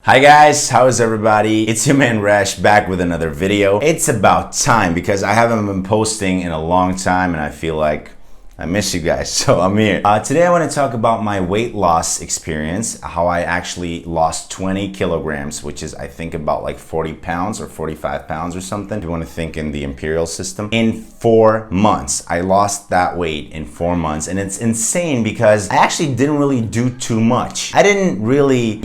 Hi guys, how is everybody? It's your man Rash back with another video. It's about time because I haven't been posting in a long time and I feel like I miss you guys, so I'm here. Today I want to talk about my weight loss experience, how I actually lost 20 kilograms, which is I think about like 40 pounds or 45 pounds or something. If you want to think in the imperial system. In 4 months, I lost that weight in 4 months, and it's insane because I actually didn't really do too much. I didn't really,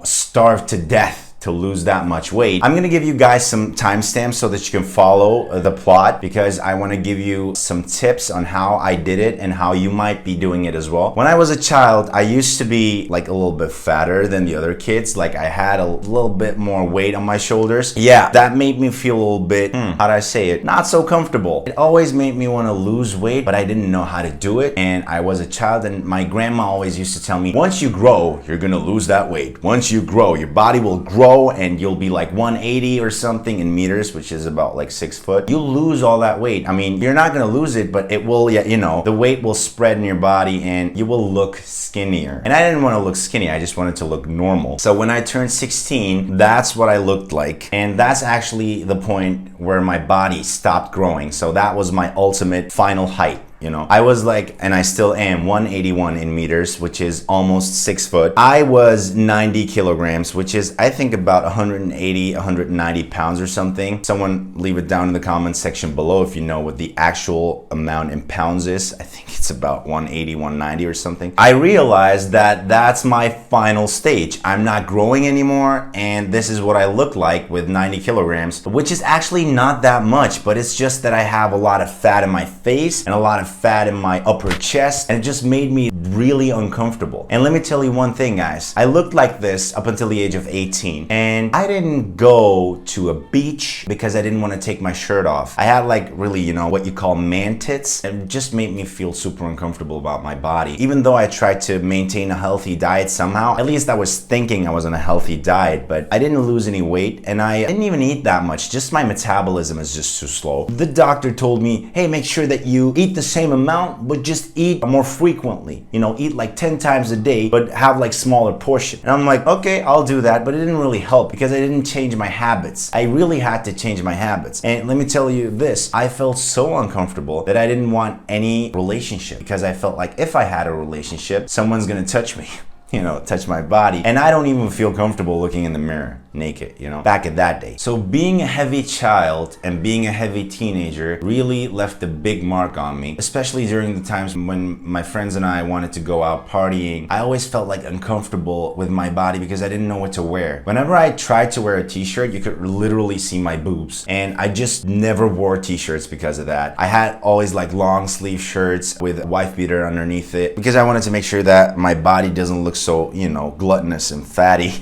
starve to death to lose that much weight. I'm gonna give you guys some timestamps so that you can follow the plot because I wanna give you some tips on how I did it and how you might be doing it as well. When I was a child, I used to be like a little bit fatter than the other kids. Like I had a little bit more weight on my shoulders. Yeah, that made me feel a little bit, how'd I say it? Not so comfortable. It always made me wanna lose weight, but I didn't know how to do it. And I was a child and my grandma always used to tell me, once you grow, you're gonna lose that weight. Once you grow, your body will grow and you'll be like 180 or something in meters, which is about like 6 foot. You'll lose all that weight. I mean, you're not gonna lose it, but it will, the weight will spread in your body and you will look skinnier. And I didn't want to look skinny, I just wanted to look normal. So when I turned 16, that's what I looked like. And that's actually the point where my body stopped growing. So that was my ultimate final height. I was like, and I still am, 181 in meters, which is almost 6 foot. I was 90 kilograms, which is, I think, about 180, 190 pounds or something. Someone leave it down in the comments section below if you know what the actual amount in pounds is. I think it's about 180, 190 or something. I realized that that's my final stage. I'm not growing anymore, and this is what I look like with 90 kilograms, which is actually not that much, but it's just that I have a lot of fat in my face and a lot of fat in my upper chest, and it just made me really uncomfortable. And let me tell you one thing, guys. I looked like this up until the age of 18, and I didn't go to a beach because I didn't want to take my shirt off. I had like really, what you call man tits. It just made me feel super uncomfortable about my body. Even though I tried to maintain a healthy diet somehow, at least I was thinking I was on a healthy diet, but I didn't lose any weight and I didn't even eat that much. Just my metabolism is just too slow. The doctor told me, hey, make sure that you eat the same amount, but just eat more frequently. Eat like 10 times a day, but have like smaller portion. And I'm like, okay, I'll do that, but it didn't really help because I didn't change my habits. I really had to change my habits. And let me tell you this, I felt so uncomfortable that I didn't want any relationship because I felt like if I had a relationship, someone's gonna touch me. Touch my body. And I don't even feel comfortable looking in the mirror naked, back in that day. So being a heavy child and being a heavy teenager really left a big mark on me, especially during the times when my friends and I wanted to go out partying. I always felt like uncomfortable with my body because I didn't know what to wear. Whenever I tried to wear a t-shirt, you could literally see my boobs. And I just never wore t-shirts because of that. I had always like long sleeve shirts with a wife beater underneath it because I wanted to make sure that my body doesn't look so, gluttonous and fatty.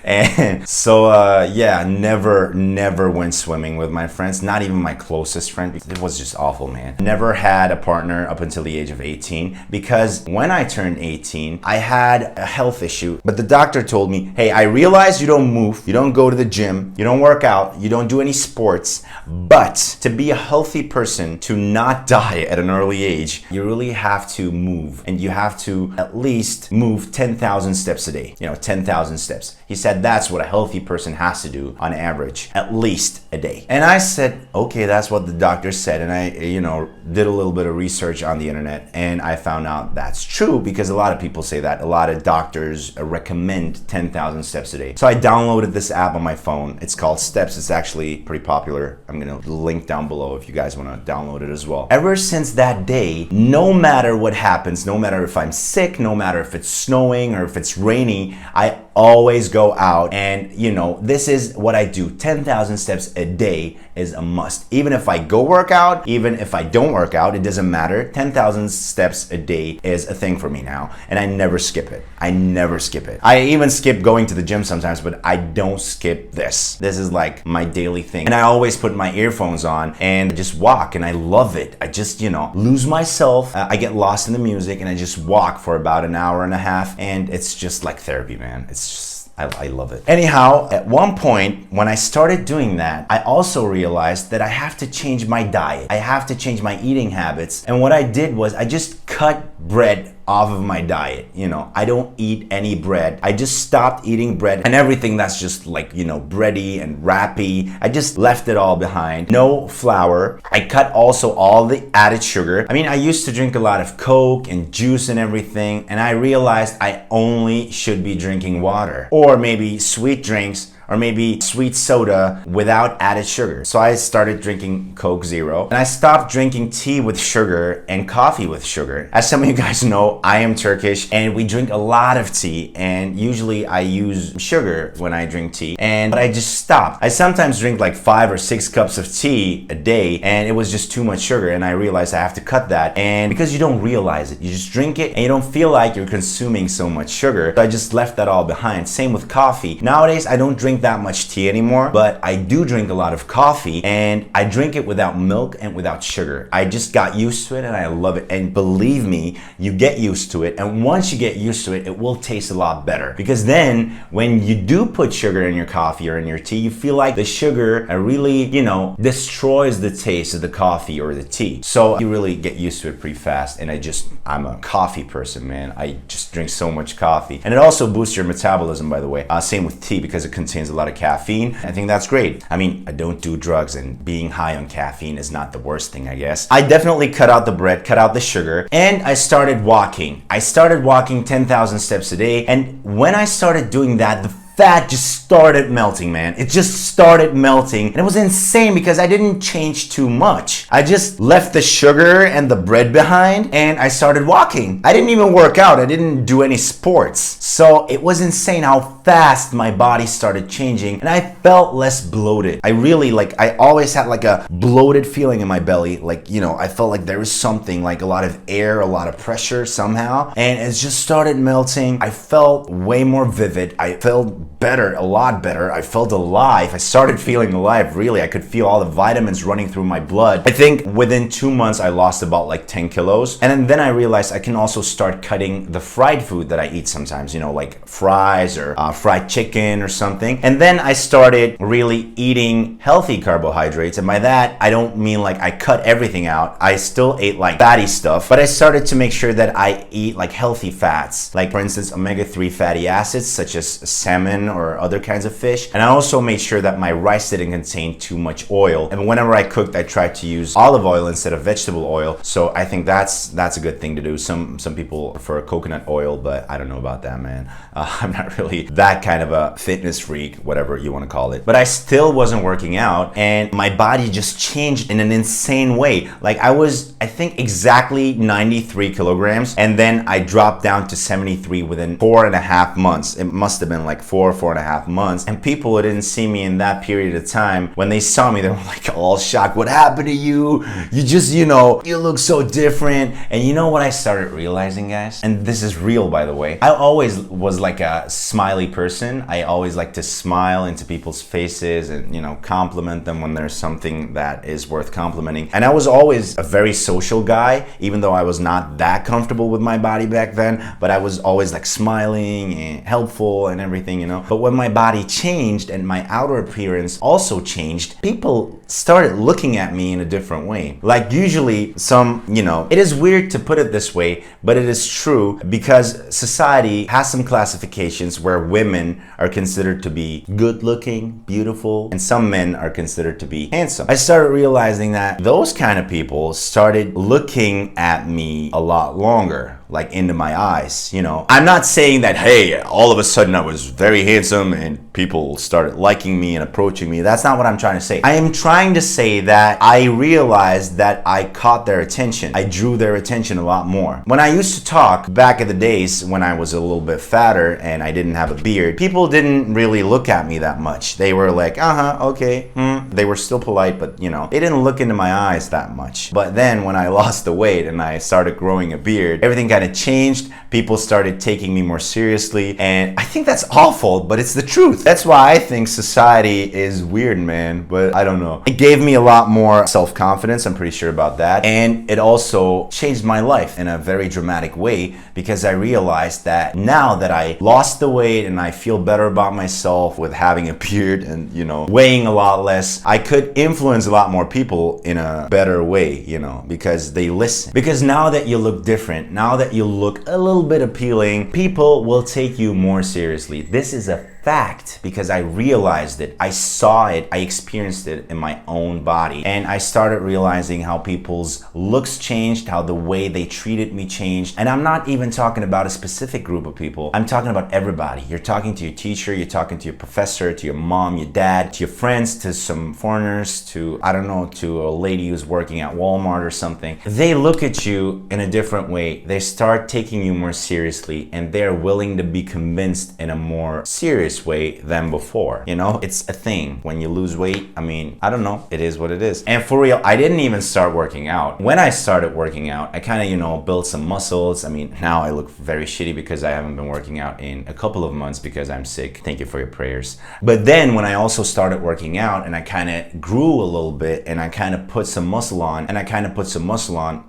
And so, never went swimming with my friends, not even my closest friend. It was just awful, man. Never had a partner up until the age of 18 because when I turned 18, I had a health issue. But the doctor told me, hey, I realize you don't move, you don't go to the gym, you don't work out, you don't do any sports, but to be a healthy person, to not die at an early age, you really have to move, and you have to at least move 10,000 steps a day, 10,000 steps. He said that's what a healthy person has to do on average, at least a day. And I said, okay, that's what the doctor said. And I, did a little bit of research on the internet and I found out that's true because a lot of people say that. A lot of doctors recommend 10,000 steps a day. So I downloaded this app on my phone. It's called Steps. It's actually pretty popular. I'm gonna link down below if you guys wanna download it as well. Ever since that day, no matter what happens, no matter if I'm sick, no matter if it's snowing or if it's rainy, I always go out and this is what I do. 10,000 steps a day is a must. Even if I go work out, even if I don't work out, it doesn't matter. 10,000 steps a day is a thing for me now, and I never skip it. I never skip it. I even skip going to the gym sometimes, but I don't skip this. This is like my daily thing. And I always put my earphones on and just walk, and I love it. I just, lose myself. I get lost in the music and I just walk for about an hour and a half, and it's just like therapy, man. It's just, I love it. Anyhow, at one point when I started doing that, I also realized that I have to change my diet. I have to change my eating habits. And what I did was I just cut bread off of my diet. You know, I don't eat any bread. I just stopped eating bread and everything that's just like, you know, bready and wrappy. I just left it all behind. No flour. I cut also all the added sugar. I mean, I used to drink a lot of Coke and juice and everything, and I realized I only should be drinking water or maybe sweet drinks or maybe sweet soda without added sugar. So I started drinking Coke Zero, and I stopped drinking tea with sugar and coffee with sugar. As some of you guys know, I am Turkish and we drink a lot of tea, and usually I use sugar when I drink tea, but I just stopped. I sometimes drink like 5 or 6 cups of tea a day, and it was just too much sugar, and I realized I have to cut that. And because you don't realize it, you just drink it and you don't feel like you're consuming so much sugar. So I just left that all behind. Same with coffee. Nowadays, I don't drink that much tea anymore, but I do drink a lot of coffee, and I drink it without milk and without sugar. I just got used to it and I love it. And believe me, you get used to it, and once you get used to it, it will taste a lot better, because then when you do put sugar in your coffee or in your tea, you feel like the sugar really, you know, destroys the taste of the coffee or the tea. So you really get used to it pretty fast. And I'm a coffee person, man. I just drink so much coffee, and it also boosts your metabolism, by the way. Same with tea, because it contains a lot of caffeine. I think that's great. I mean, I don't do drugs, and being high on caffeine is not the worst thing, I guess. I definitely cut out the bread, cut out the sugar, and I started walking. I started walking 10,000 steps a day, and when I started doing that, the fat just started melting, man. It just started melting, and it was insane because I didn't change too much. I just left the sugar and the bread behind, and I started walking. I didn't even work out. I didn't do any sports. So it was insane how fast my body started changing, and I felt less bloated. I really, I always had like a bloated feeling in my belly. Like, you know, I felt like there was something, like a lot of air, a lot of pressure somehow, and it just started melting. I felt way more vivid. I felt better, a lot better. I felt alive. I started feeling alive, really. I could feel all the vitamins running through my blood. I think within 2 months, I lost about like 10 kilos. And then I realized I can also start cutting the fried food that I eat sometimes, you know, like fries or fried chicken or something. And then I started really eating healthy carbohydrates. And by that, I don't mean like I cut everything out. I still ate like fatty stuff, but I started to make sure that I eat like healthy fats. Like, for instance, omega-3 fatty acids, such as salmon or other kinds of fish. And I also made sure that my rice didn't contain too much oil. And whenever I cooked, I tried to use olive oil instead of vegetable oil. So I think that's a good thing to do. Some people prefer coconut oil, but I don't know about that, man. I'm not really that kind of a fitness freak, whatever you want to call it. But I still wasn't working out, and my body just changed in an insane way. Like, I was, I think, exactly 93 kilograms, and then I dropped down to 73 within 4.5 months. It must have been like 4.5 months. And people who didn't see me in that period of time, when they saw me, they were like all shocked. What happened to you? You just, you know, you look so different. And you know what I started realizing, guys? And this is real, by the way. I always was like a smiley person. I always like to smile into people's faces and, you know, compliment them when there's something that is worth complimenting. And I was always a very social guy, even though I was not that comfortable with my body back then, but I was always like smiling and helpful and everything, you know. But when my body changed and my outer appearance also changed, people started looking at me in a different way. Like, usually you know, it is weird to put it this way, but it is true, because society has some classifications where women are considered to be good looking, beautiful, and some men are considered to be handsome. I started realizing that those kind of people started looking at me a lot longer, like into my eyes, you know. I'm not saying that, hey, all of a sudden I was very handsome and people started liking me and approaching me. That's not what I'm trying to say. I am trying to say that I realized that I caught their attention. I drew their attention a lot more. When I used to talk back in the days when I was a little bit fatter and I didn't have a beard, people didn't really look at me that much. They were like, okay, They were still polite, but you know, they didn't look into my eyes that much. But then when I lost the weight and I started growing a beard, everything kind of changed. People started taking me more seriously, and I think that's awful, but it's the truth. That's why I think society is weird, man, but I don't know. It gave me a lot more self-confidence, I'm pretty sure about that, and it also changed my life in a very dramatic way, because I realized that now that I lost the weight and I feel better about myself with having a beard and, you know, weighing a lot less, business, I could influence a lot more people in a better way, you know, because they listen. Because now that you look different, now that you look a little bit appealing, people will take you more seriously. This is a fact because I realized it, I saw it, I experienced it in my own body, and I started realizing how people's looks changed, how the way they treated me changed. And I'm not even talking about a specific group of people, I'm talking about everybody. You're talking to your teacher, you're talking to your professor, to your mom, your dad, to your friends, to some foreigners, to, I don't know, to a lady who's working at Walmart or something. They look at you in a different way. They start taking you more seriously, and they're willing to be convinced in a more serious way than before. You know, it's a thing. When you lose weight, I mean, I don't know, it is what it is. And for real, I didn't even start working out. When I started working out, I kind of, you know, built some muscles. I mean, now I look very shitty because I haven't been working out in a couple of months because I'm sick. Thank you for your prayers. But then when I also started working out and I kind of grew a little bit and I kind of put some muscle on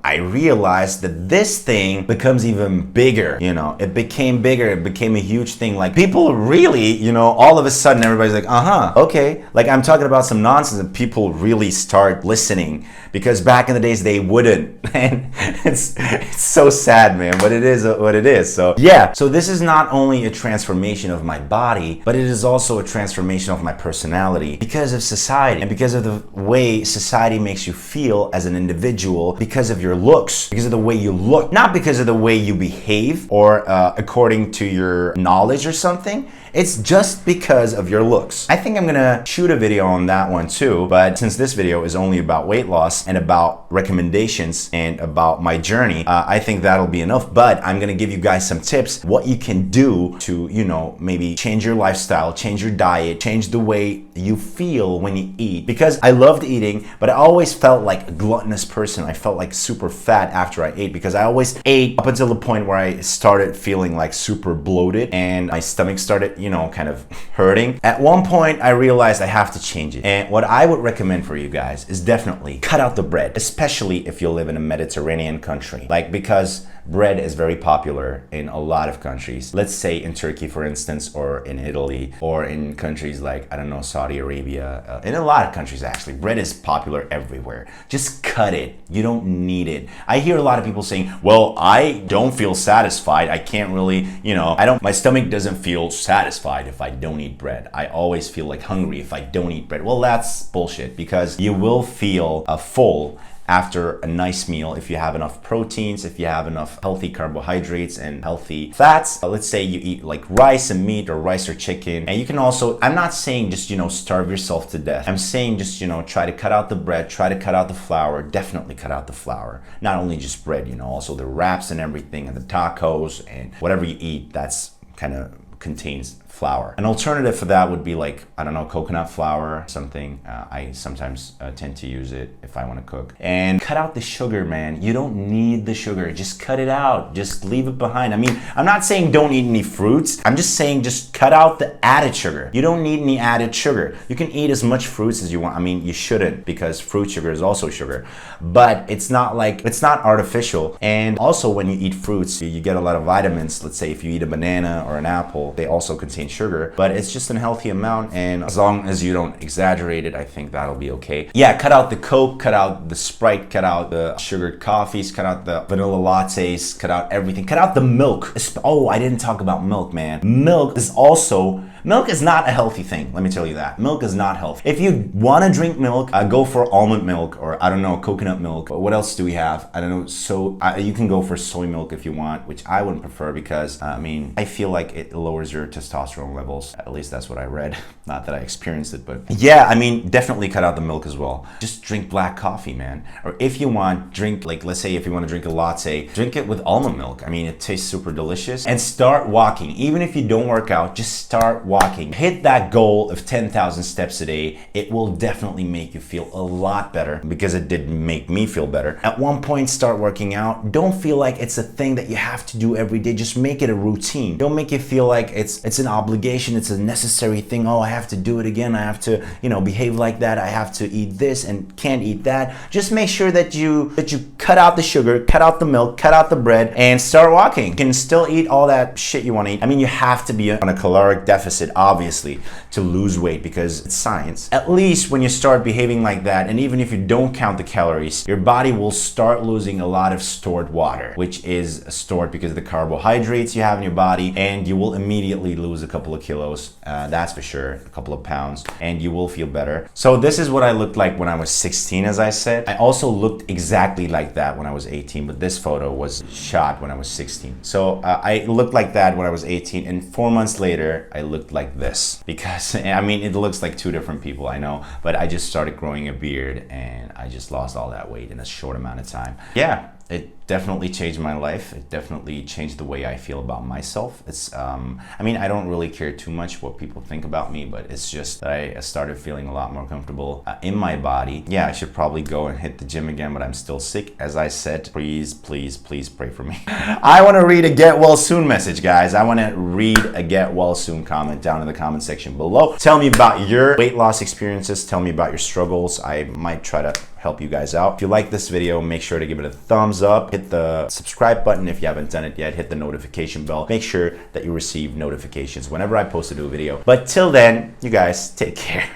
I realized that this thing becomes even bigger. You know, it became bigger. It became a huge thing. Like, people really, you know, all of a sudden everybody's like, okay. Like, I'm talking about some nonsense and people really start listening, because back in the days they wouldn't. And it's so sad, man, but it is what it is. So yeah, so this is not only a transformation of my body, but it is also a transformation of my personality because of society and because of the way society makes you feel as an individual, because of your looks, because of the way you look, not because of the way you behave or according to your knowledge or something. It's just because of your looks. I think I'm gonna shoot a video on that one too, but since this video is only about weight loss and about recommendations and about my journey, I think that'll be enough. But I'm gonna give you guys some tips, what you can do to, you know, maybe change your lifestyle, change your diet, change the way you feel when you eat. Because I loved eating, but I always felt like a gluttonous person. I felt like super fat after I ate because I always ate up until the point where I started feeling like super bloated and my stomach started, you know, kind of hurting. At one point, I realized I have to change it. And what I would recommend for you guys is definitely cut out the bread, especially if you live in a Mediterranean country. Like, because bread is very popular in a lot of countries. Let's say in Turkey, for instance, or in Italy, or in countries like, I don't know, Saudi Arabia. In a lot of countries, actually, bread is popular everywhere. Just cut it. You don't need it. I hear a lot of people saying, well, I don't feel satisfied. I can't really, you know, my stomach doesn't feel satisfied if I don't eat bread. I always feel like hungry if I don't eat bread. Well, that's bullshit, because you will feel full after a nice meal if you have enough proteins, if you have enough healthy carbohydrates and healthy fats. Let's say you eat like rice and meat, or rice or chicken. And you can also, I'm not saying just, you know, starve yourself to death. I'm saying just, you know, try to cut out the bread, try to cut out the flour, definitely cut out the flour. Not only just bread, you know, also the wraps and everything, and the tacos and whatever you eat that's kind of contains flour. An alternative for that would be like, I don't know, coconut flour, something. I sometimes tend to use it if I want to cook. And cut out the sugar, man. You don't need the sugar. Just cut it out. Just leave it behind. I mean, I'm not saying don't eat any fruits. I'm just saying just cut out the added sugar. You don't need any added sugar. You can eat as much fruits as you want. I mean, you shouldn't, because fruit sugar is also sugar. But it's not like, it's not artificial. And also when you eat fruits, you get a lot of vitamins. Let's say if you eat a banana or an apple, they also contain sugar, but it's just a healthy amount, and as long as you don't exaggerate it, I think that'll be okay. Yeah, cut out the Coke, cut out the Sprite, cut out the sugared coffees, cut out the vanilla lattes, cut out everything, cut out the milk. Oh, I didn't talk about milk, man. Milk is not a healthy thing, let me tell you that. Milk is not healthy. If you want to drink milk, go for almond milk, or I don't know, coconut milk. What else do we have? I don't know, so you can go for soy milk if you want, which I wouldn't prefer, because I mean, I feel like it lowers your testosterone levels. At least that's what I read. Not that I experienced it, but yeah, I mean, definitely cut out the milk as well. Just drink black coffee, man. Or if you want, drink, like, let's say if you want to drink a latte, drink it with almond milk. I mean, it tastes super delicious. And start walking. Even if you don't work out, just start walking. Hit that goal of 10,000 steps a day. It will definitely make you feel a lot better, because it did make me feel better. At one point, start working out. Don't feel like it's a thing that you have to do every day. Just make it a routine. Don't make it feel like it's an obligation, it's a necessary thing. Oh, I have to do it again. I have to, you know, behave like that. I have to eat this and can't eat that. Just make sure that you cut out the sugar, cut out the milk, cut out the bread, and start walking. You can still eat all that shit you want to eat. I mean, you have to be on a caloric deficit opposite, obviously, to lose weight because it's science. At least when you start behaving like that, and even if you don't count the calories, your body will start losing a lot of stored water, which is stored because of the carbohydrates you have in your body, and you will immediately lose a couple of kilos, that's for sure, a couple of pounds, and you will feel better. So this is what I looked like when I was 16, as I said. I also looked exactly like that when I was 18, but this photo was shot when I was 16. So I looked like that when I was 18, and 4 months later, I looked like this. Because, I mean, it looks like two different people, I know, but I just started growing a beard and I just lost all that weight in a short amount of time. Yeah, it definitely changed my life. It definitely changed the way I feel about myself. It's, I mean, I don't really care too much what people think about me, but it's just that I started feeling a lot more comfortable in my body. Yeah, I should probably go and hit the gym again, but I'm still sick. As I said, please, please, please pray for me. I want to read a get well soon message, guys. I want to read a get well soon comment down in the comment section below. Tell me about your weight loss experiences. Tell me about your struggles. I might try to help you guys out. If you like this video, make sure to give it a thumbs up. Hit the subscribe button if you haven't done it yet. Hit the notification bell. Make sure that you receive notifications whenever I post a new video. But till then, you guys take care.